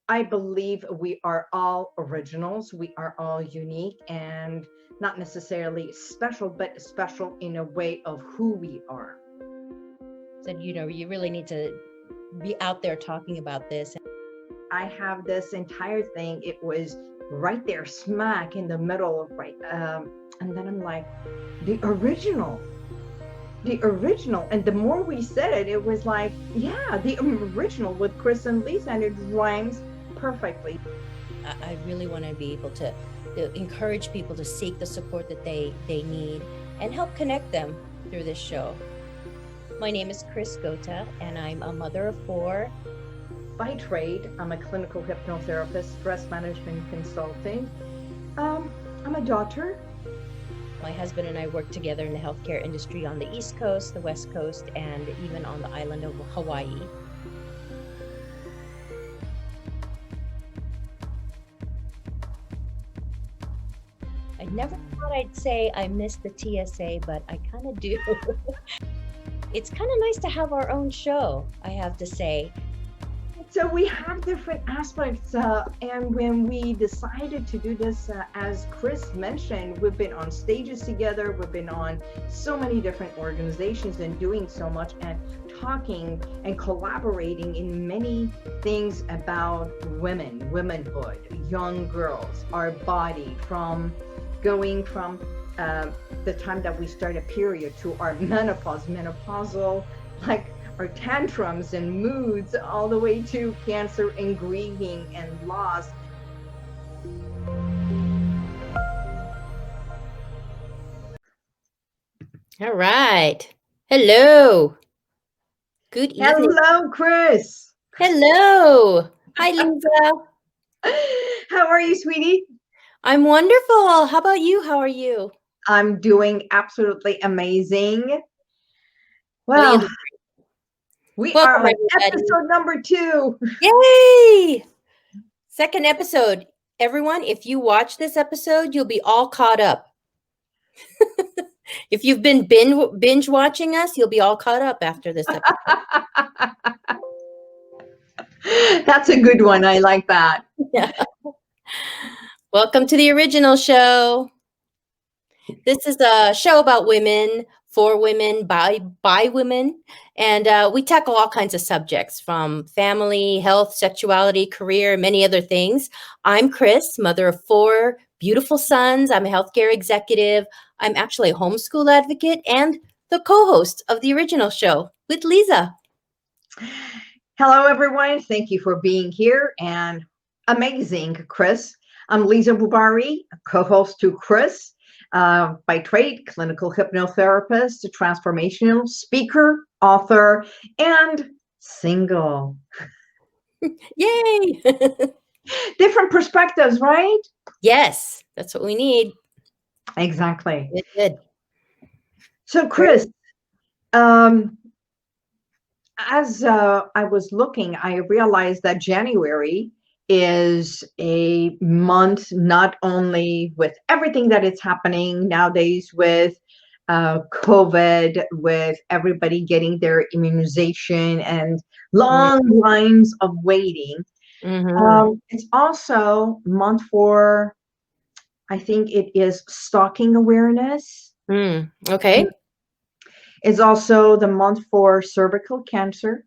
I believe we are all originals. We are all unique and not necessarily special, but special in a way of who we are. Said, you really need to be out there talking about this. I have this entire thing. It was right there, smack in the middle of and then I'm like, the original, the original. And the more we said it, it was like, yeah, the original with Chris and Lisa, and it rhymes perfectly. I really want to be able to encourage people to seek the support that they need and help connect them through this show. My name is Chris Gota, and I'm a mother of 4. By trade, I'm a clinical hypnotherapist, stress management consultant. I'm a daughter. My husband and I work together in the healthcare industry on the East Coast, the West Coast, and even on the island of Hawaii. I never thought I'd say I miss the TSA, but I kind of do. It's kind of nice to have our own show, I have to say. So we have different aspects, and when we decided to do this, as Chris mentioned, we've been on stages together, we've been on so many different organizations and doing so much and talking and collaborating in many things about women, womanhood, young girls, our body, from going from the time that we start a period to our menopausal, like our tantrums and moods, all the way to cancer and grieving and loss. All right. Hello. Good evening. Hello, Chris. Hello. Hi, Liza. How are you, sweetie? I'm wonderful. How about you? How are you? I'm doing absolutely amazing. Well, we Welcome, are on everybody. episode number 2. Yay! Second episode. Everyone, if you watch this episode, you'll be all caught up. If you've been binge watching us, you'll be all caught up after this episode. That's a good one. I like that. Yeah. Welcome to the original show. This is a show about women, for women, by women, and we tackle all kinds of subjects from family, health, sexuality, career, many other things. I'm Chris, mother of 4 beautiful sons. I'm a healthcare executive. I'm actually a homeschool advocate and the co-host of the original show with Liza. Hello, everyone. Thank you for being here. And amazing, Chris. I'm Liza Bubari, co-host to Chris. By trade, clinical hypnotherapist, transformational speaker, author, and single. Yay! Different perspectives, right? Yes, that's what we need. Exactly. Good. So, Chris, as I was looking, I realized that January is a month not only with everything that is happening nowadays with COVID, with everybody getting their immunization and long lines of waiting. It's also month for, I think it is stalking awareness. Okay. It's also the month for cervical cancer.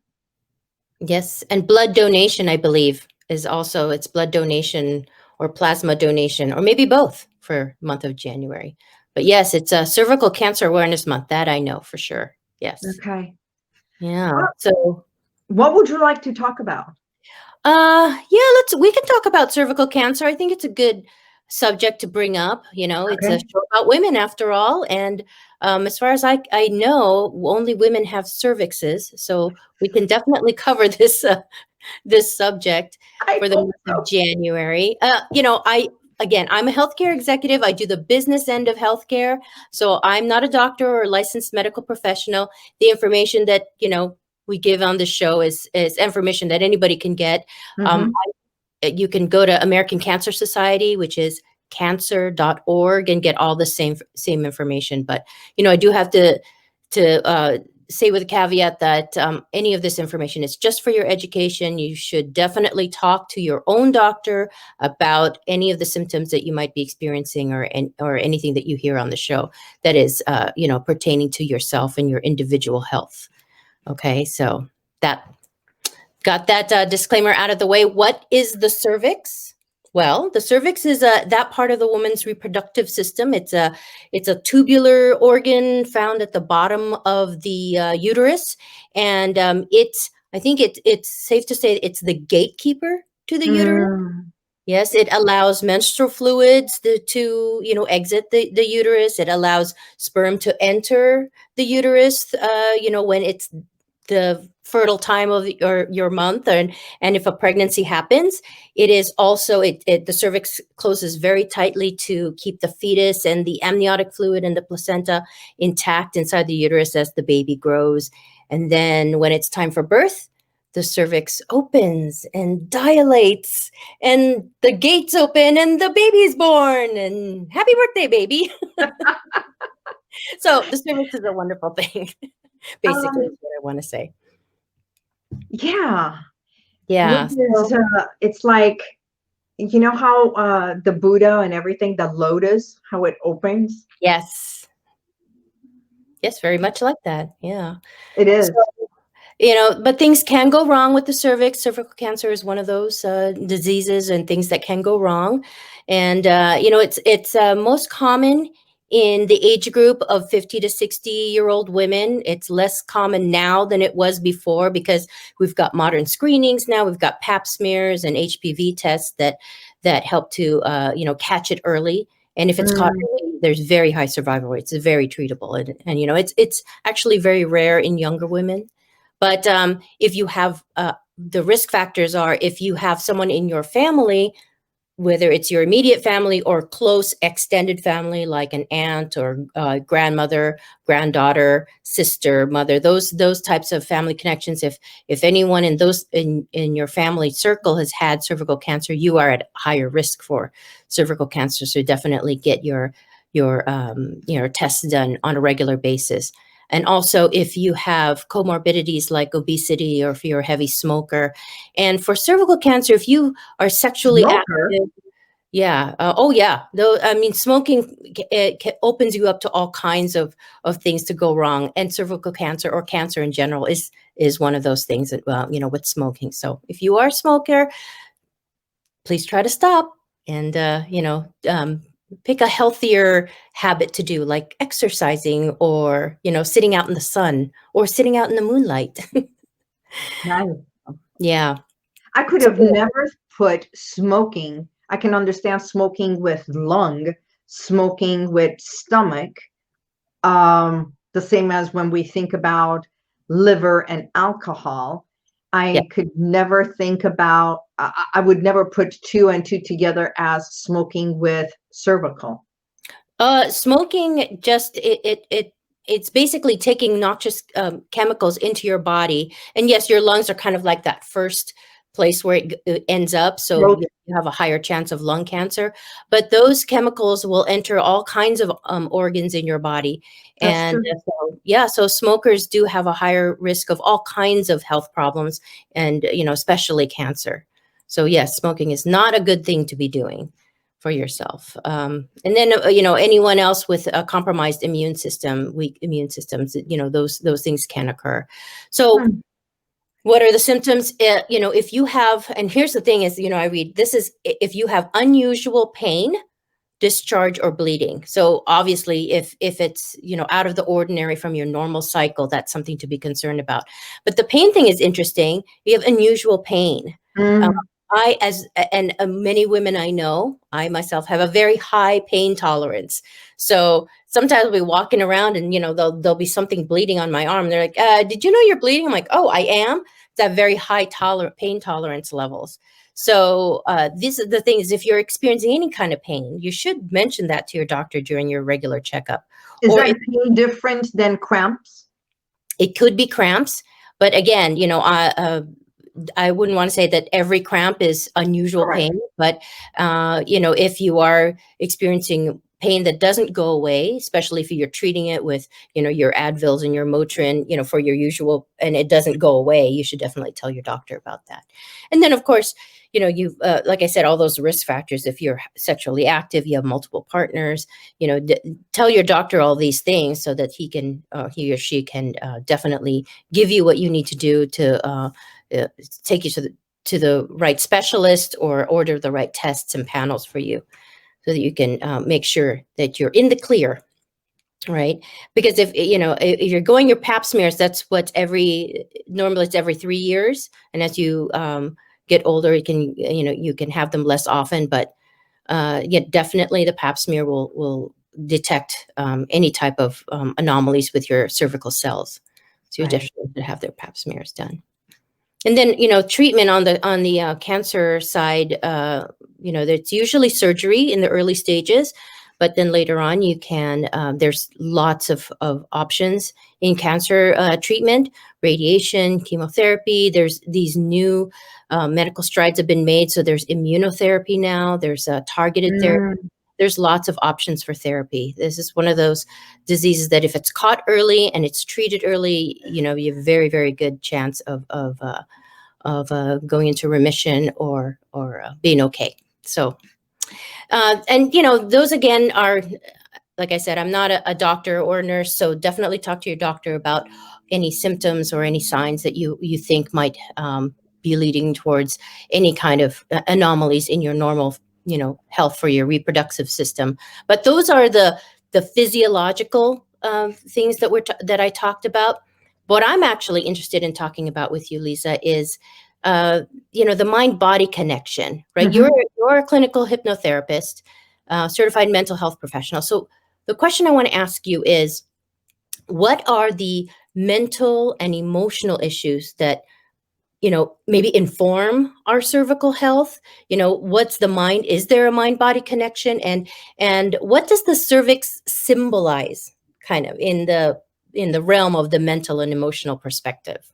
Yes, and blood donation, I believe, is also, it's blood donation or plasma donation, or maybe both for the month of January. But yes, it's a cervical cancer awareness month. That I know for sure. Yes. Okay. Yeah. So what would you like to talk about? We can talk about cervical cancer. I think it's a good subject to bring up. It's a show about women after all. And as far as I know, only women have cervixes. So we can definitely cover this subject for the month of January. I'm a healthcare executive. I do the business end of healthcare. So I'm not a doctor or a licensed medical professional. The information that, we give on the show is information that anybody can get. You can go to American Cancer Society, which is cancer.org, and get all the same information. But, I do have to say with a caveat that any of this information is just for your education. You should definitely talk to your own doctor about any of the symptoms that you might be experiencing, or anything that you hear on the show that is, pertaining to yourself and your individual health. Okay, so that got that disclaimer out of the way. What is the cervix? Well, the cervix is that part of the woman's reproductive system. It's a tubular organ found at the bottom of the uterus, and I think it's safe to say it's the gatekeeper to the uterus. Mm. Yes, it allows menstrual fluids to exit the uterus. It allows sperm to enter the uterus, when it's the fertile time of your month, and if a pregnancy happens, it is also the cervix closes very tightly to keep the fetus and the amniotic fluid and the placenta intact inside the uterus as the baby grows. And then when it's time for birth, the cervix opens and dilates, and the gates open, and the baby's born, and happy birthday, baby. So the cervix is a wonderful thing. Basically, is what I want to say. Yeah. Yeah. It's like, you know how the Buddha and everything, the lotus, how it opens? Yes. Yes, very much like that. Yeah. It is. So, but things can go wrong with the cervix. Cervical cancer is one of those diseases and things that can go wrong. And, it's most common in the age group of 50 to 60-year-old women. It's less common now than it was before, because we've got modern screenings now. We've got pap smears and HPV tests that help to, catch it early. And if it's caught early, there's very high survival rates. It's very treatable. And it's actually very rare in younger women. But if you have the risk factors are, if you have someone in your family, whether it's your immediate family or close extended family, like an aunt or grandmother, granddaughter, sister, mother, those types of family connections. If anyone in those in your family circle has had cervical cancer, you are at higher risk for cervical cancer. So definitely get your tests done on a regular basis. And also, if you have comorbidities like obesity, or if you're a heavy smoker. And for cervical cancer, if you are sexually active, yeah. Oh, yeah. Though, I mean, smoking opens you up to all kinds of things to go wrong. And cervical cancer, or cancer in general, is one of those things that, with smoking. So if you are a smoker, please try to stop and, pick a healthier habit to do, like exercising, or, sitting out in the sun, or sitting out in the moonlight. Nice. Yeah. I could have never put smoking. I can understand smoking with lung, smoking with stomach. The same as when we think about liver and alcohol. Yeah. I could never think about, I would never put two and two together as smoking with cervical. Smoking just it's basically taking noxious chemicals into your body, and yes, your lungs are kind of like that first place where it ends up. So you have a higher chance of lung cancer, but those chemicals will enter all kinds of organs in your body. That's And true. so smokers do have a higher risk of all kinds of health problems, and especially cancer. So yes, smoking is not a good thing to be doing for yourself. And then, anyone else with a compromised immune system, weak immune systems, those things can occur. So what are the symptoms? If you have, and here's the thing is, I read, this is if you have unusual pain, discharge, or bleeding. So obviously, if it's out of the ordinary from your normal cycle, that's something to be concerned about. But the pain thing is interesting. You have unusual pain. Many women I know, I myself have a very high pain tolerance. So sometimes I'll be walking around and, there'll be something bleeding on my arm. They're like, did you know you're bleeding? I'm like, oh, I am. It's at very high pain tolerance levels. So these are the things, if you're experiencing any kind of pain, you should mention that to your doctor during your regular checkup. Is that pain different than cramps? It could be cramps, but again, I wouldn't want to say that every cramp is unusual pain, but if you are experiencing pain that doesn't go away, especially if you're treating it with, your Advils and your Motrin, for your usual, and it doesn't go away, you should definitely tell your doctor about that. And then, of course, you've, like I said, all those risk factors. If you're sexually active, you have multiple partners, tell your doctor all these things so that he or she can definitely give you what you need to do to take you to the right specialist, or order the right tests and panels for you, so that you can make sure that you're in the clear, right? Because if you're going your pap smears, that's what normally it's every 3 years, and as you get older, you can have them less often, but yet definitely the pap smear will detect any type of anomalies with your cervical cells. So you Right. definitely should have their pap smears done. And then, treatment on the cancer side, there's usually surgery in the early stages, but then later on you can, there's lots of options in cancer treatment: radiation, chemotherapy. There's these new medical strides have been made. So there's immunotherapy now, there's targeted therapy. Mm, There's lots of options for therapy. This is one of those diseases that if it's caught early and it's treated early, you have a very, very good chance of going into remission, or being okay. So, and those again are, like I said, I'm not a doctor or a nurse, so definitely talk to your doctor about any symptoms or any signs that you think might be leading towards any kind of anomalies in your normal, health for your reproductive system. But those are the physiological things that I talked about. What I'm actually interested in talking about with you, Liza, is the mind-body connection, right? mhm. You're a clinical hypnotherapist, certified mental health professional. So the question I want to ask you is, what are the mental and emotional issues that, maybe inform our cervical health? What's the mind? Is there a mind-body connection? And what does the cervix symbolize, kind of in the realm of the mental and emotional perspective?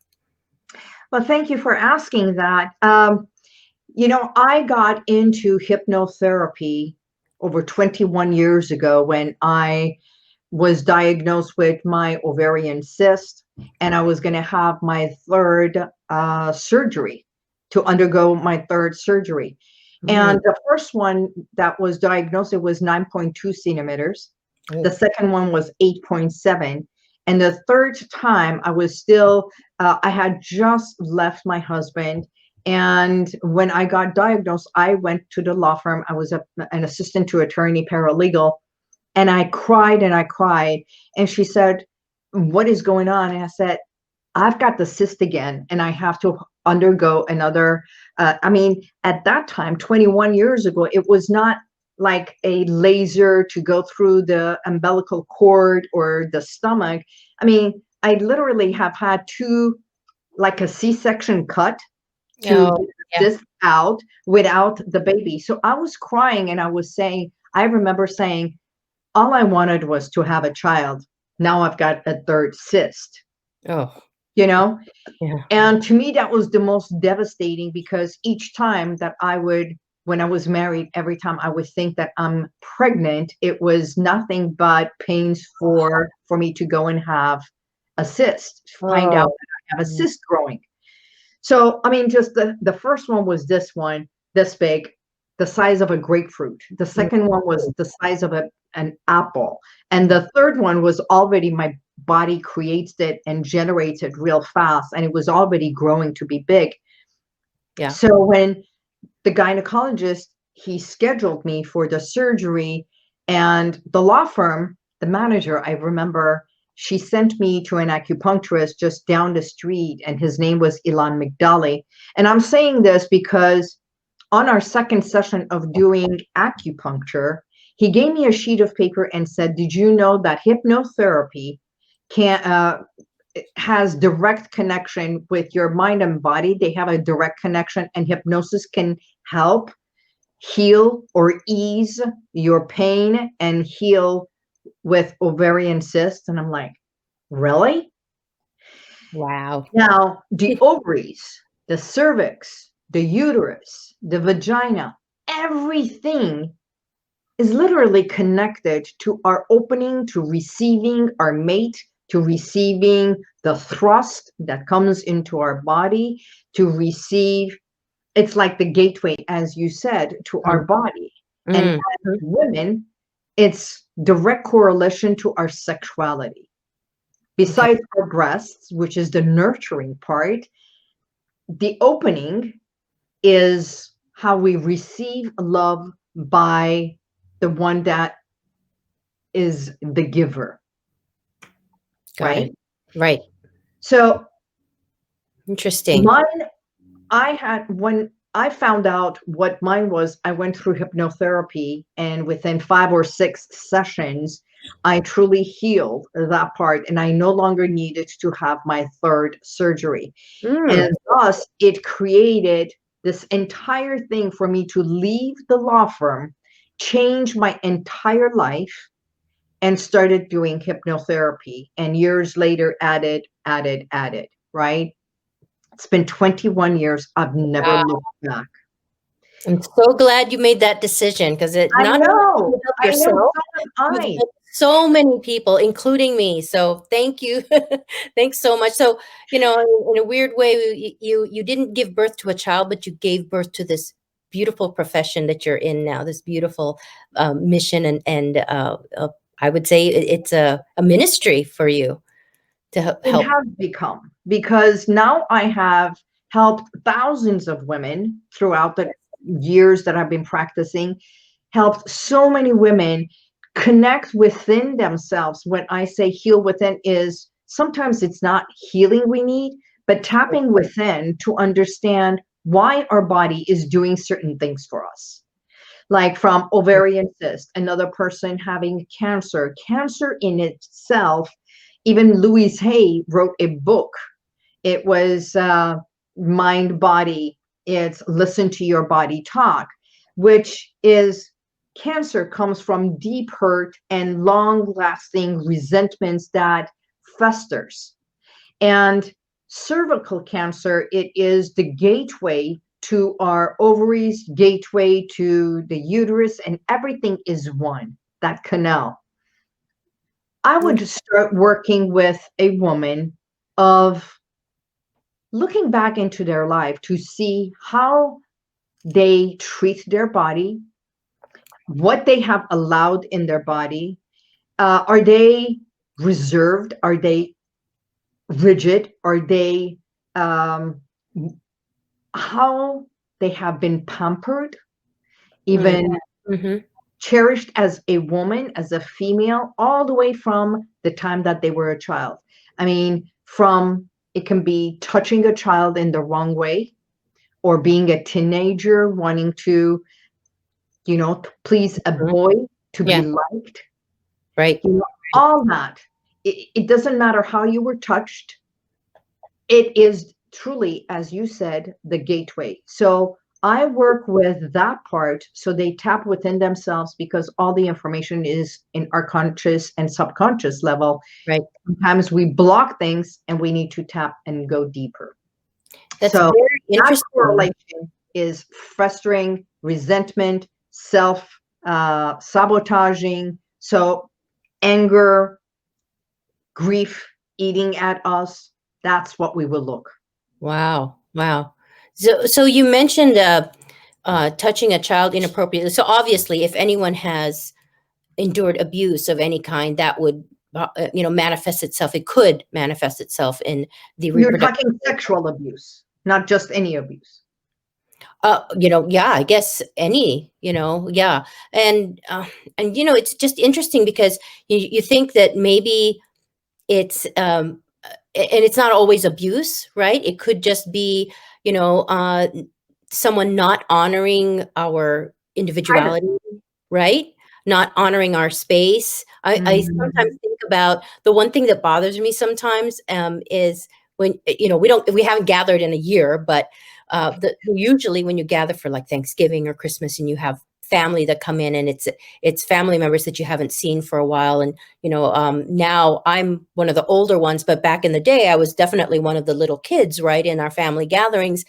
Well, thank you for asking that. I got into hypnotherapy over 21 years ago when I was diagnosed with my ovarian cyst, and I was going to have my third surgery, to undergo my third surgery. Mm. And the first one that was diagnosed, it was 9.2 centimeters. The Oh. second one was 8.7. And the third time, I was still, I had just left my husband. And when I got diagnosed, I went to the law firm. I was an assistant to attorney paralegal, and I cried and I cried. And she said, "What is going on?" And I said, "I've got the cyst again, and I have to undergo another." At that time, 21 years ago, it was not like a laser to go through the umbilical cord or the stomach. I literally have had two, like a C-section cut to Oh, get yeah. this out without the baby. So I was crying and I was saying, I remember saying, all I wanted was to have a child. Now I've got a third cyst, Oh, you know? yeah. And to me, that was the most devastating, because each time that when I was married, every time I would think that I'm pregnant, it was nothing but pains for me to go and have a cyst, find out Oh, that I have a cyst growing. So, just the first one was this one, this big, the size of a grapefruit. The mm, second one was the size of an apple. And the third one was already, my body creates it and generates it real fast. And it was already growing to be big. yeah. So when the gynecologist, he scheduled me for the surgery, and the law firm, the manager, I remember, she sent me to an acupuncturist just down the street, and his name was Ilan Migdali. And I'm saying this because on our second session of doing acupuncture, he gave me a sheet of paper and said, "Did you know that hypnotherapy can has direct connection with your mind and body? They have a direct connection, and hypnosis can help heal or ease your pain and heal with ovarian cysts." And I'm like, really? Wow. Now, the ovaries, the cervix, the uterus, the vagina, everything is literally connected to our opening, to receiving our mate, to receiving the thrust that comes into our body, to receive. It's like the gateway, as you said, to our body. And Mm. as women, it's direct correlation to our sexuality. Okay. Besides our breasts, which is the nurturing part, the opening is how we receive love by the one that is the giver, Got right? it. Right. So Interesting. mine, I had when I found out what mine was, I went through hypnotherapy, and within 5 or 6 sessions, I truly healed that part, and I no longer needed to have my third surgery. Mm. And thus, it created this entire thing for me to leave the law firm, change my entire life, and started doing hypnotherapy. And years later, added, right? It's been 21 years. I've never Wow. looked back. I'm so glad you made that decision because it I not only did know. you help I know. yourself, So am you've I. helped so many people, including me. So thank you. Thanks so much. So, in a weird way, you didn't give birth to a child, but you gave birth to this beautiful profession that you're in now, this beautiful mission. And I would say it's a ministry for you to It help. has become, because now I have helped thousands of women throughout the years that I've been practicing, helped so many women connect within themselves. When I say heal within, is sometimes it's not healing we need, but tapping within to understand why our body is doing certain things for us. Like from ovarian cyst, another person having cancer. Cancer in itself, even Louise Hay wrote a book. It was Mind Body. It's Listen to Your Body Talk, which is cancer comes from deep hurt and long lasting resentments that festers. And cervical cancer, it is the gateway to our ovaries, gateway to the uterus, and everything is one, that canal. I would start working with a woman of looking back into their life to see how they treat their body, what they have allowed in their body. Are they reserved? Are they rigid? Are they um, how they have been pampered, even Mm-hmm. cherished as a woman, as a female, all the way from the time that they were a child. I mean, from it can be touching a child in the wrong way, or being a teenager wanting to, to please a boy, to be Yeah. liked, Right. all that. It doesn't matter how you were touched. It is truly, as you said, the gateway. So I work with that part so they tap within themselves, because all the information is in our conscious and subconscious level. Right. Sometimes we block things and we need to tap and go deeper. That's So very that interesting. correlation is festering, resentment, self sabotaging. So anger, grief eating at us, that's what we will look. Wow. Wow. So you mentioned touching a child inappropriately. So obviously, if anyone has endured abuse of any kind, that would manifest itself. It could manifest itself in the You're reproductive. talking sexual abuse, not just any abuse. Yeah, I guess any, yeah, and it's just interesting because you think that maybe it's and it's not always abuse, right? It could just be, you know, uh, someone not honoring our Private. individuality, right? Not honoring our space. I sometimes Mhm. think about the one thing that bothers me sometimes is when we haven't gathered in a year, but usually when you gather for like Thanksgiving or Christmas, and you have family that come in, and it's family members that you haven't seen for a while, and now I'm one of the older ones, but back in the day, I was definitely one of the little kids, right, in our family gatherings.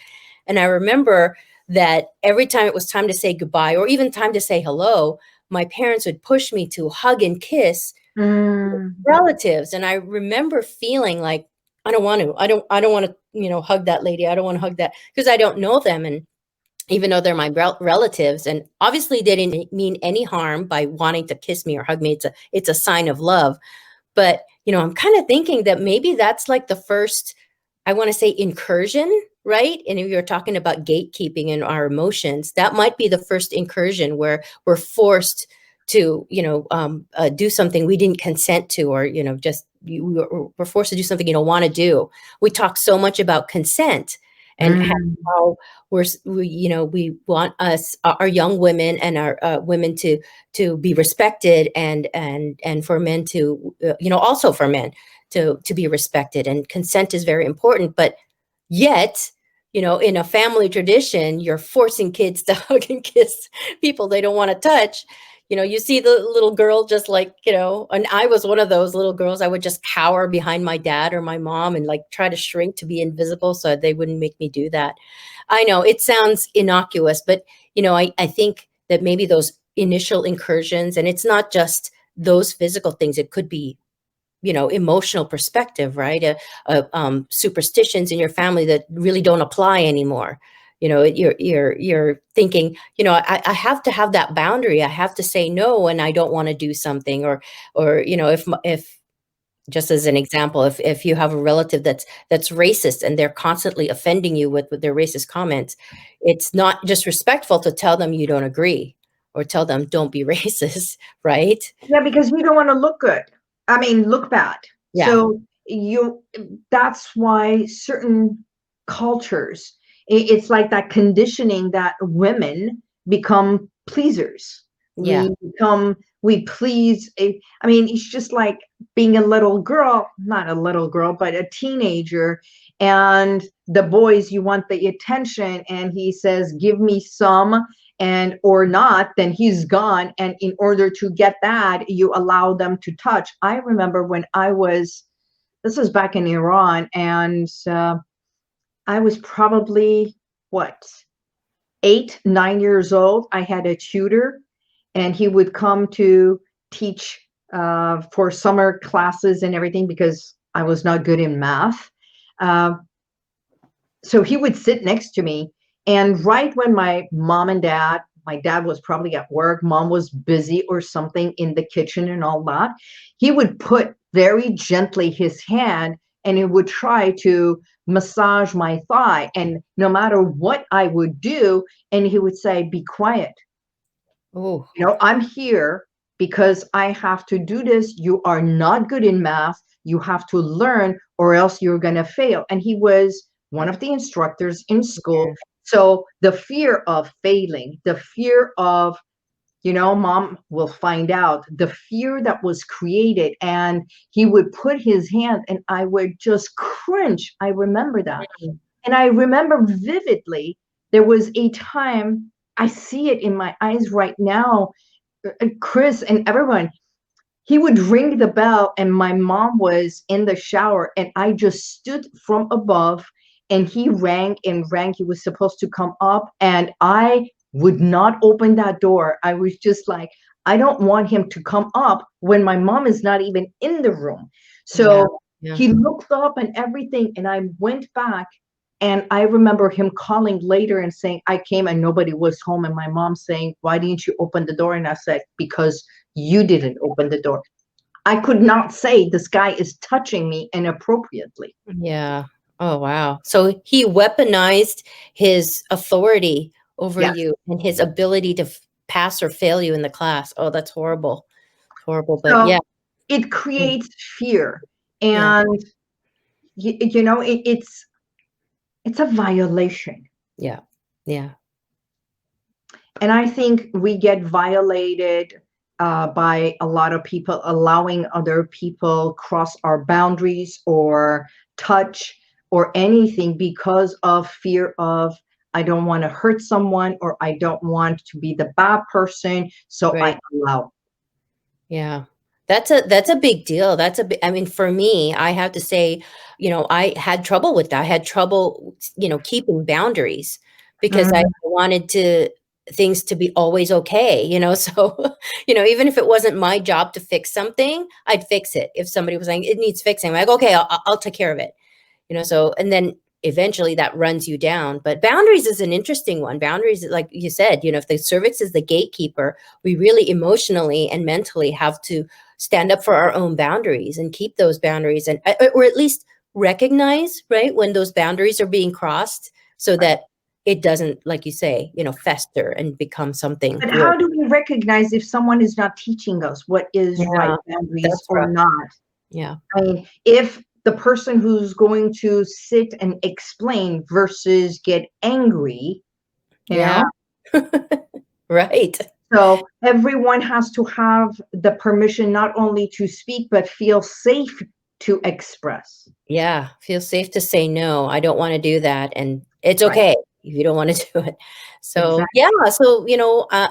And I remember that every time it was time to say goodbye or even time to say hello, my parents would push me to hug and kiss Mm, relatives, and I remember feeling like, I don't want to. I don't want to, hug that lady. I don't want to hug that because I don't know them, and even though they're my relatives, and obviously they didn't mean any harm by wanting to kiss me or hug me. It's a sign of love. But, I'm kind of thinking that maybe that's like the first, I want to say, incursion, right? And if you're talking about gatekeeping in our emotions, that might be the first incursion where we're forced to, do something we didn't consent to, or, just we're forced to do something you don't want to do. We talk so much about consent and mm, how we want our young women and our women to be respected, and for men to, also for men to be respected, and consent is very important. But yet, in a family tradition, you're forcing kids to hug and kiss people they don't want to touch. You see the little girl, just like, and I was one of those little girls. I would just cower behind my dad or my mom and like try to shrink to be invisible so they wouldn't make me do that. I know it sounds innocuous, but I think that maybe those initial incursions, and it's not just those physical things, it could be, emotional perspective, right? Superstitions in your family that really don't apply anymore. You're thinking, I have to have that boundary. I have to say no when I don't want to do something, or if just as an example, if you have a relative that's racist and they're constantly offending you with their racist comments, it's not just respectful to tell them you don't agree, or tell them don't be racist, right? yeah, because we don't want to look good. I mean, look bad. Yeah, So that's why certain cultures, it's like that conditioning that women become pleasers. yeah, We please. I mean, it's just like being a little girl, not a little girl, but a teenager. And the boys, you want the attention, and he says, "Give me some," and or not, then he's gone. And in order to get that, you allow them to touch. I remember when this was back in Iran, and I was probably what, 8, 9 years old. I had a tutor, and he would come to teach for summer classes and everything because I was not good in math. Uh, so he would sit next to me, and right when my dad was probably at work, mom was busy or something in the kitchen and all that, he would put very gently his hand, and it would try to massage my thigh, and no matter what I would do, and he would say, "Be quiet, oh, I'm here because I have to do this. You are not good in math. You have to learn, or else you're going to fail." And he was one of the instructors in school. So the fear of failing, the fear of, mom will find out, the fear that was created. And he would put his hand, and I would just cringe. I remember that. And I remember vividly, there was a time, I see it in my eyes right now, Chris and everyone, he would ring the bell, and my mom was in the shower, and I just stood from above, and he rang and rang. He was supposed to come up, and I would not open that door. I was just like, I don't want him to come up when my mom is not even in the room. yeah, So yeah. he looked up and everything, and I went back, and I remember him calling later and saying, "I came and nobody was home." And my mom saying, "Why didn't you open the door?" And I said, "Because you didn't open the door." I could not say this guy is touching me inappropriately. Yeah. Oh, wow. So he weaponized his authority over Yes. you and his ability to pass or fail you in the class. Oh, that's horrible. Horrible. But So yeah. it Mm, creates fear. yeah. And it's a violation. Yeah. Yeah. And I think we get violated by a lot of people allowing other people cross our boundaries or touch or anything because of fear of, I don't want to hurt someone, or I don't want to be the bad person, so I Right. allow. Yeah. That's a big deal. I mean, for me, I have to say, I had trouble with that. I had trouble, keeping boundaries because I Mm, wanted to things to be always okay, so even if it wasn't my job to fix something, I'd fix it. If somebody was saying it needs fixing, I'm like, okay, I'll take care of it. So, and then eventually that runs you down. But boundaries is an interesting one. Boundaries, like you said, if the cervix is the gatekeeper, we really emotionally and mentally have to stand up for our own boundaries and keep those boundaries, and or at least recognize, right, when those boundaries are being crossed, so Right. that it doesn't, like you say, fester and become something But worse. how do we recognize if someone is not teaching us what is right Yeah, boundaries that's or rough. not? Yeah. I mean, if the person who's going to sit and explain versus get angry, you Yeah. know? Right. So everyone has to have the permission not only to speak, but feel safe to express. Yeah, feel safe to say, "No, I don't wanna do that," and it's Right. okay if you don't wanna do it. So, Exactly. yeah, so,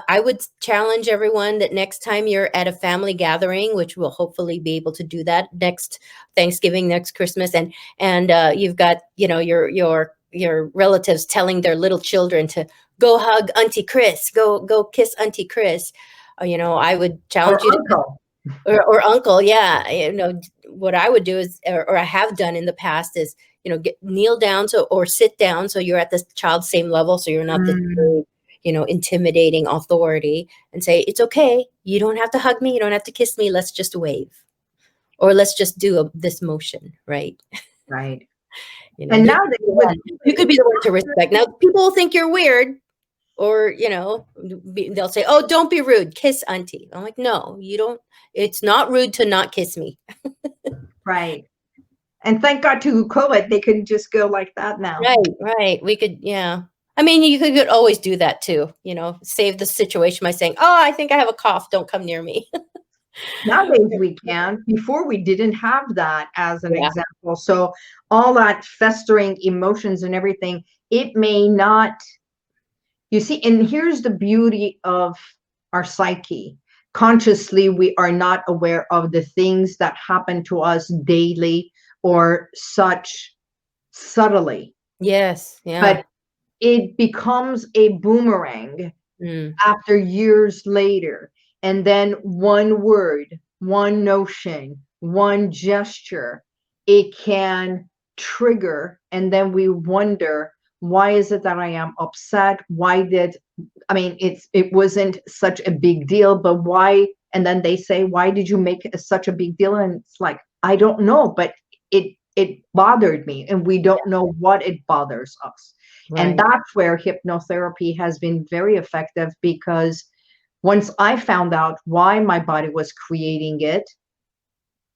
I would challenge everyone that next time you're at a family gathering, which we'll hopefully be able to do that next Thanksgiving, next Christmas, and you've got, your relatives telling their little children to go hug Auntie Chris, go kiss Auntie Chris. I would Or challenge you to uncle. or uncle, yeah. What I would do is, or I have done in the past is, kneel down or sit down so you're at the child's same level, so you're not this Mm, big, intimidating authority, and say, "It's okay. You don't have to hug me. You don't have to kiss me. Let's just wave, or let's just do this motion, right?" right. And You could nowadays be the with one. You COVID, could be it's the one to respect. Now, people will think you're weird, or they'll say, "Oh, don't be rude, kiss auntie." I'm like, "No, you don't. It's not rude to not kiss me." right. And thank God to COVID, they can just go like that now. Right, right. We could, yeah. I mean, you could always do that too, save the situation by saying, "Oh, I think I have a cough. Don't come near me." Nowadays we can. Before we didn't have that as an Yeah. example. So all that festering emotions and everything, it may not, you see, and here's the beauty of our psyche. Consciously, we are not aware of the things that happen to us daily or such subtly, Yes. Yeah. but it becomes a boomerang Mm, after years later. And then one word, one notion, one gesture, it can trigger. And then we wonder, why is it that I am upset? Why did, I mean, it wasn't such a big deal, but why? And then they say, why did you make such a big deal? And it's like, I don't know, but it bothered me, and we don't know what it bothers us. And right. that's where hypnotherapy has been very effective, because once I found out why my body was creating it,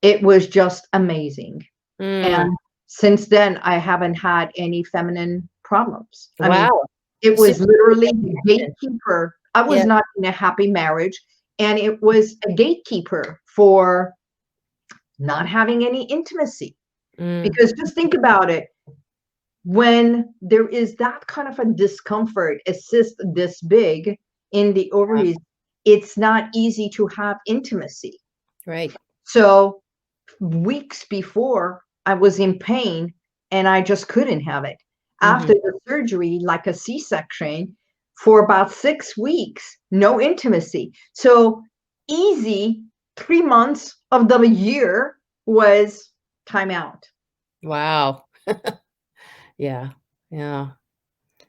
it was just amazing. Mm, And since then, I haven't had any feminine problems. I mean, wow. it was Super good literally the definition. gatekeeper. I was Yeah. not in a happy marriage, and it was a gatekeeper for not having any intimacy. Mm, Because just think about it, when there is that kind of a discomfort, a cyst this big in the yeah. ovaries, it's not easy to have intimacy. Right. So weeks before, I was in pain and I just couldn't have it. Hmm. After the surgery, like a C-section, for about 6 weeks, no intimacy. So easy 3 months of the year was time out. Wow. Yeah. Yeah.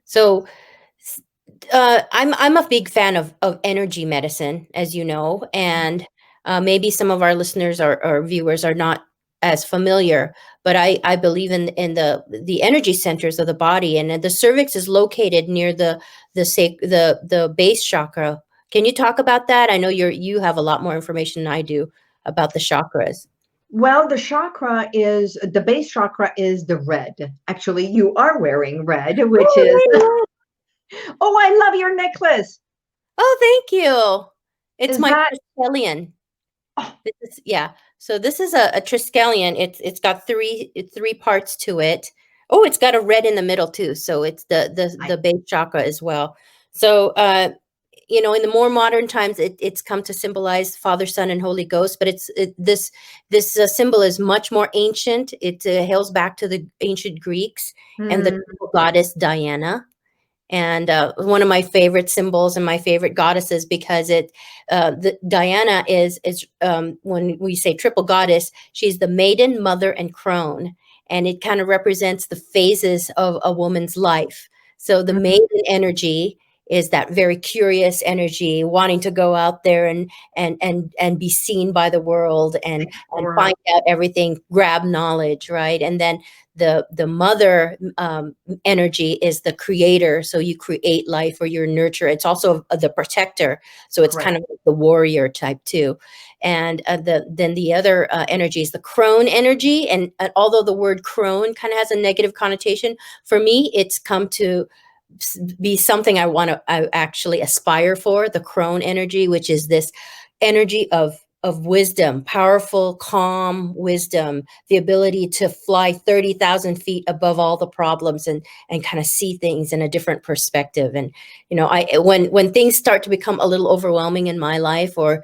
So, I'm a big fan of energy medicine, as you know, and maybe some of our listeners or viewers are not as familiar, but I believe in the energy centers of the body, and the cervix is located near the base chakra. Can you talk about that? I know you have a lot more information than I do about the chakras. Well, the base chakra is the red. Actually, you are wearing red, which Oh, is, right. oh, I love your necklace. Oh, thank you. It's Is my that, Triskelion. oh, This is, yeah. So this is a Triskelion. It's got three parts to it. Oh, it's got a red in the middle too. So it's the base chakra as well. So in the more modern times, it's come to symbolize Father, Son, and Holy Ghost. But this symbol is much more ancient. It hails back to the ancient Greeks and the hmm, goddess Diana. and one of my favorite symbols and my favorite goddesses, because Diana is when we say triple goddess, she's the maiden, mother, and crone, and it kind of represents the phases of a woman's life. So the Mhm. maiden energy is that very curious energy, wanting to go out there and be seen by the world, and Explore. find out everything, grab knowledge, right? And then the mother energy is the creator, so you create life, or you nurture. It's also the protector, so it's kind Correct. of like the warrior type too. And then the other energy is the crone energy, and although the word crone kind of has a negative connotation, for me it's come to be something I actually aspire for, the crone energy, which is this energy of wisdom, powerful, calm wisdom, the ability to fly 30,000 feet above all the problems, and kind of see things in a different perspective. And when things start to become a little overwhelming in my life, or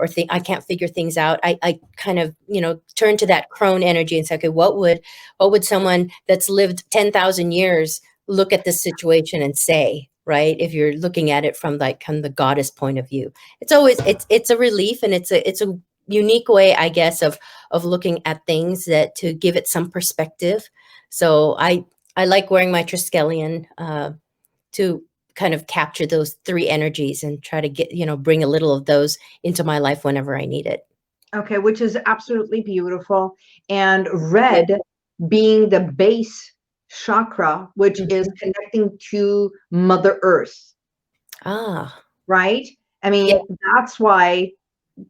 think I can't figure things out, I kind of turn to that crone energy and say, okay, what would someone that's lived 10,000 years look at this situation and say, right? If you're looking at it from like kind of the goddess point of view, it's a relief, and it's a unique way, I guess, of looking at things, that to give it some perspective. So I like wearing my Triskelion to kind of capture those three energies and try to bring a little of those into my life whenever I need it. Okay, which is absolutely beautiful. And red being the base chakra, which is Mhm. connecting to Mother Earth, Ah, right? I yeah. mean, that's why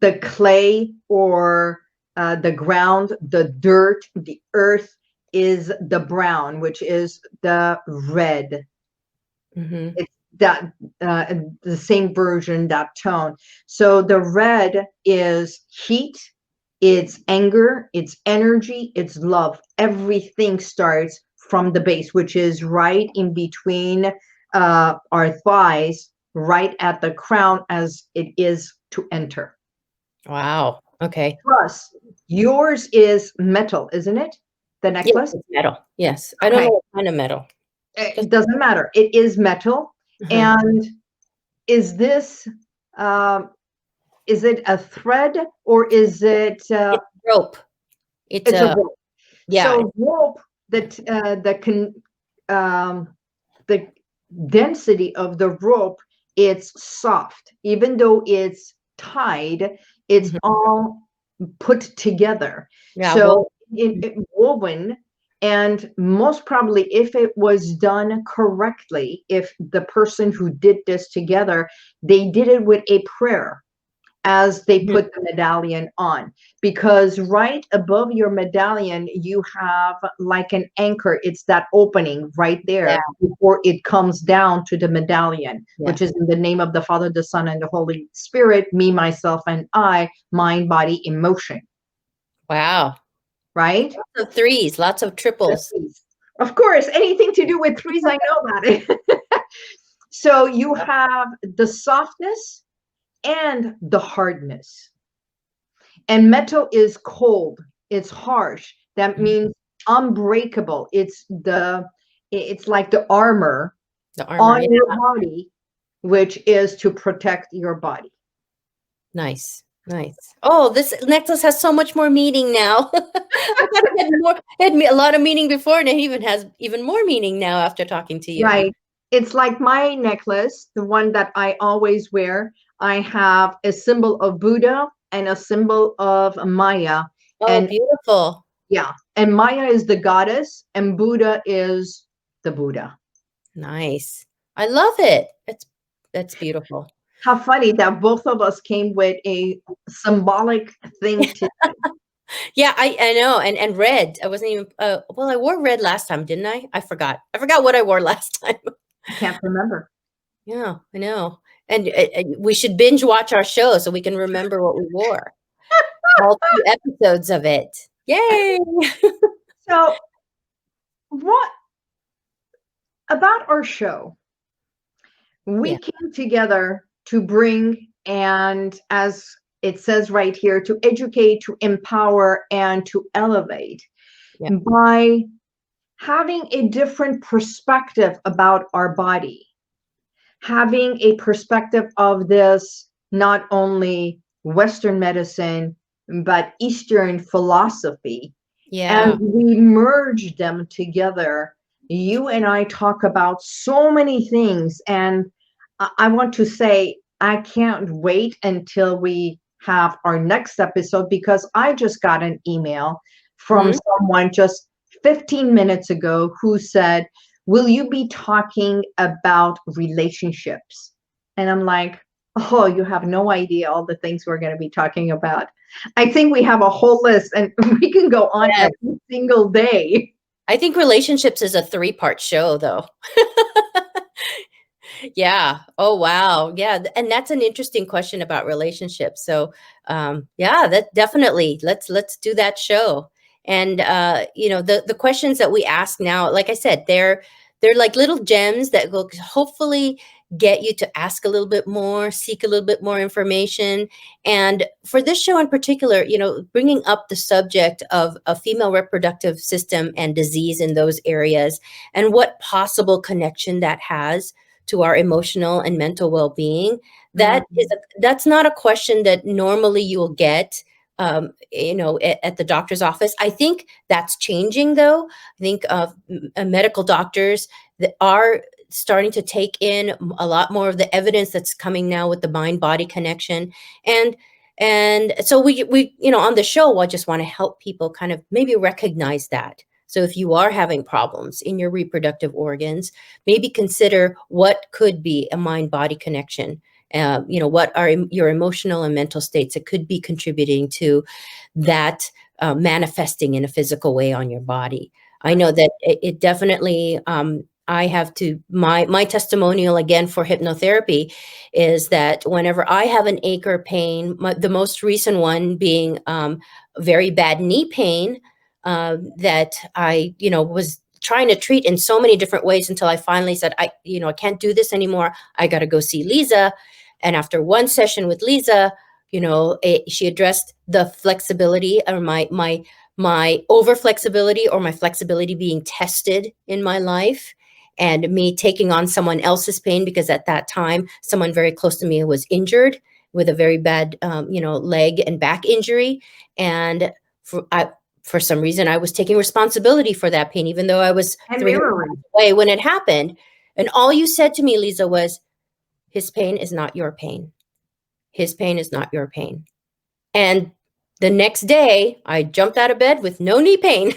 the clay, or the ground, the dirt, the earth is the brown, which is the red. Hmm. It's that the same version, that tone. So the red is heat, it's anger, it's energy, it's love. Everything starts from the base, which is right in between our thighs, right at the crown as it is to enter. Wow. Okay. Plus, yours is metal, isn't it? The Yes, necklace? it's metal. Yes. I don't know Okay. what kind of metal. Just It doesn't matter. It is metal. uh And is this, um, is it a thread, or is it, It's rope. It's it's a a rope? Yeah. So rope, that um, the density of the rope, it's soft. Even though it's tied, it's Mhm. all put together. Yeah, So well, it woven, and most probably, if it was done correctly, if the person who did this together, they did it with a prayer as they mhm, put the medallion on, because right above your medallion you have like an anchor. It's that opening right yeah, there before it comes down to the medallion, yeah. which is in the name of the Father, the Son, and the Holy Spirit, me, myself, and I, mind, body, emotion, Wow. right? Lots of threes, lots of triples. Of course, anything to do with threes, I know about it. So you have the softness and the hardness. And metal is cold, it's harsh. That Mhm. means unbreakable. It's like the armor The armor, on yeah, your body, which is to protect your body. nice, nice. Oh, this necklace has so much more meaning now. I thought it had a lot of meaning before, and it even has even more meaning now after talking to you. Right. It's like my necklace, the one that I always wear. I have a symbol of Buddha and a symbol of Maya. Oh, And beautiful. yeah, and Maya is the goddess, and Buddha is the Buddha. Nice. I love it. That's beautiful. How funny that both of us came with a symbolic thing to. Yeah, I know. And red. I wasn't even well, I wore red last time, didn't I? I forgot. I forgot what I wore last time. I can't remember. Yeah, I know. And we should binge watch our show so we can remember what we wore. All 2 episodes of it. Yay! So, what about our show? Yeah, We came together to bring, and as it says right here, to educate, to empower, and to elevate yeah. by having a different perspective about our body. having a perspective of this, not only Western medicine, but Eastern philosophy, and Yeah. we merge them together. You and I talk about so many things, and I want to say I can't wait until we have our next episode, because I just got an email from Mhm. someone just 15 minutes ago who said, "Will you be talking about relationships?" And I'm like, "Oh, you have no idea all the things we're going to be talking about." I think we have a whole list, and we can go on Yes. every single day. I think relationships is a 3-part show, though. Yeah. Oh, wow. Yeah, and that's an interesting question about relationships. So, yeah, that definitely let's do that show. And the questions that we ask now, like I said, they're like little gems that will hopefully get you to ask a little bit more, seek a little bit more information. And for this show in particular, bringing up the subject of a female reproductive system and disease in those areas, and what possible connection that has to our emotional and mental well-being. Mhm. That's not a question that normally you'll get at the doctor's office. I think that's changing, though. I think medical doctors that are starting to take in a lot more of the evidence that's coming now with the mind body connection. And and so we on the show, I just want to help people kind of maybe recognize that. So if you are having problems in your reproductive organs, maybe consider what could be a mind body connection. What are your emotional and mental states that could be contributing to that manifesting in a physical way on your body. I know that it definitely, I have to, my testimonial again for hypnotherapy is that whenever I have an ache or pain, the most recent one being very bad knee pain, that I, was trying to treat in so many different ways until I finally said, I can't do this anymore. I got to go see Liza. And after one session with Liza, she addressed the flexibility, or my over flexibility, or my flexibility being tested in my life, and me taking on someone else's pain, because at that time someone very close to me was injured with a very bad leg and back injury. And for some reason, I was taking responsibility for that pain, even though I was And 300 miles mirroring. away when it happened. And all you said to me, Lisa, was, his pain is not your pain. His pain is not your pain. And the next day, I jumped out of bed with no knee pain.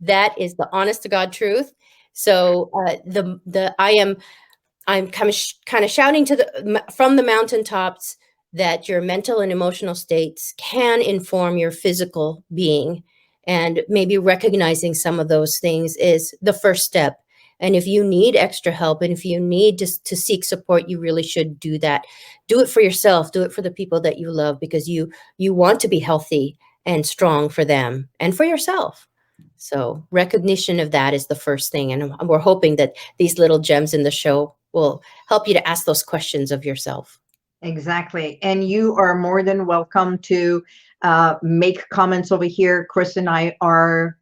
That is the honest to God truth. So I'm kind of shouting from the mountaintops that your mental and emotional states can inform your physical being, and maybe recognizing some of those things is the first step. And if you need extra help, and if you need to seek support, you really should do that. Do it for yourself. Do it for the people that you love, because you want to be healthy and strong for them and for yourself. So recognition of that is the first thing. And we're hoping that these little gems in the show will help you to ask those questions of yourself. Exactly. And you are more than welcome to make comments over here. Chris and I are,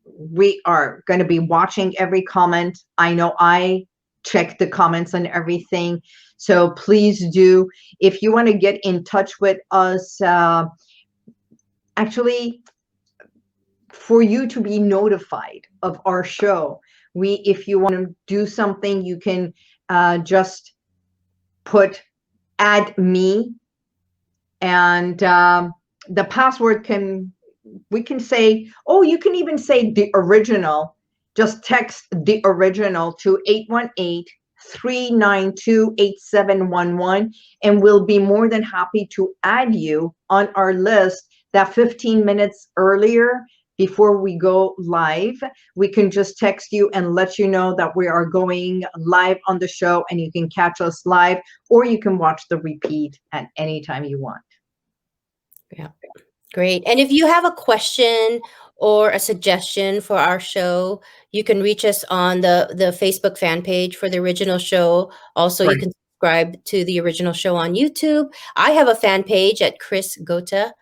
we are going to be watching every comment. I know I check the comments and everything. So please do. If you want to get in touch with us, actually, for you to be notified of our show, if you want to do something, you can just put add me, and the password we can say, oh, you can even say the original. Just text the original to 818-392-8711, and we'll be more than happy to add you on our list. That 15 minutes earlier, before we go live, we can just text you and let you know that we are going live on the show, and you can catch us live, or you can watch the repeat at any time you want. Yeah. Great. And if you have a question or a suggestion for our show, you can reach us on the Facebook fan page for the original show. Also, you Right. can subscribe to the original show on YouTube. I have a fan page at Chris Gota.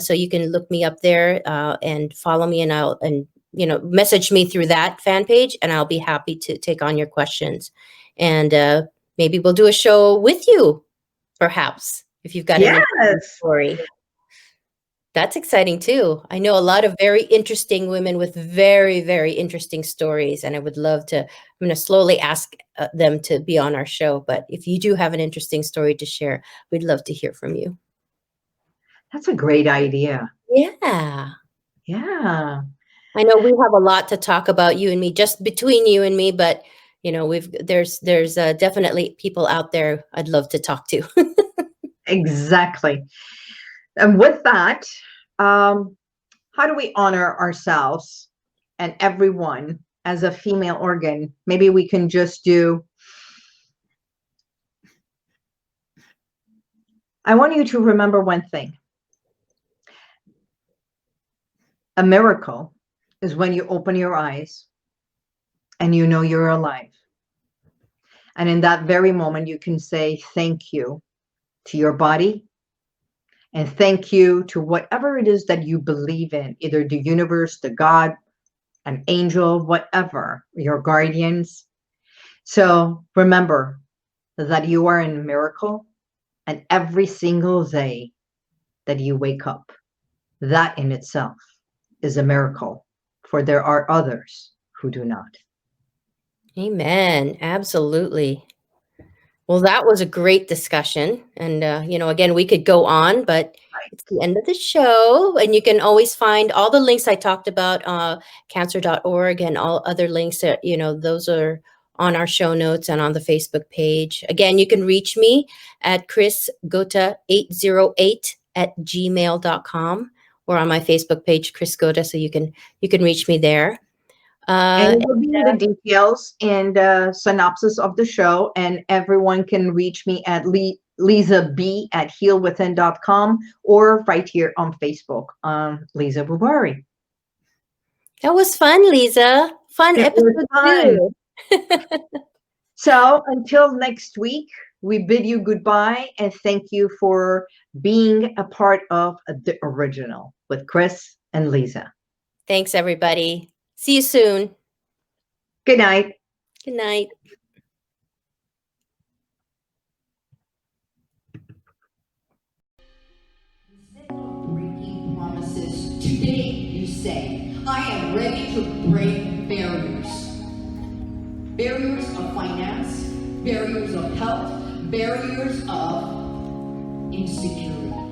So you can look me up there and follow me, and message me through that fan page, and I'll be happy to take on your questions. and maybe we'll do a show with you, perhaps, if you've got an interesting Yes, story. That's exciting too. I know a lot of very interesting women with very, very interesting stories, and I would love to. I'm going to slowly ask them to be on our show. But if you do have an interesting story to share, we'd love to hear from you. that's a great idea. Yeah. Yeah, I know we have a lot to talk about, you and me, just between you and me, but there's definitely people out there I'd love to talk to. exactly. And with that, um, how do we honor ourselves and everyone as a female organ? Maybe we can just do, I want you to remember one thing. A miracle is when you open your eyes and you know you're alive. And in that very moment, you can say thank you to your body and thank you to whatever it is that you believe in, either the universe, the God, an angel, whatever, your guardians. So remember that you are in a miracle, and every single day that you wake up, that in itself is a miracle, for there are others who do not. Amen. Absolutely. Well, that was a great discussion. And, again, we could go on, but it's the end of the show. And you can always find all the links I talked about, cancer.org, and all other links that, those are on our show notes and on the Facebook page. Again, you can reach me at chrisgota808@gmail.com, or on my Facebook page, Chris Gota. So you can reach me there. And it will be in the details and synopsis of the show. And everyone can reach me at Liza B at healwithin.com or right here on Facebook, Liza Bubari. That was fun, Liza. Fun It was episode fun. too. So until next week, we bid you goodbye and thank you for being a part of the original with Chris and Liza. Thanks, everybody. See you soon. Good night. Good night. Breaking promises. Today you say, I am ready to break barriers. Barriers of finance, barriers of health, barriers of insecurity.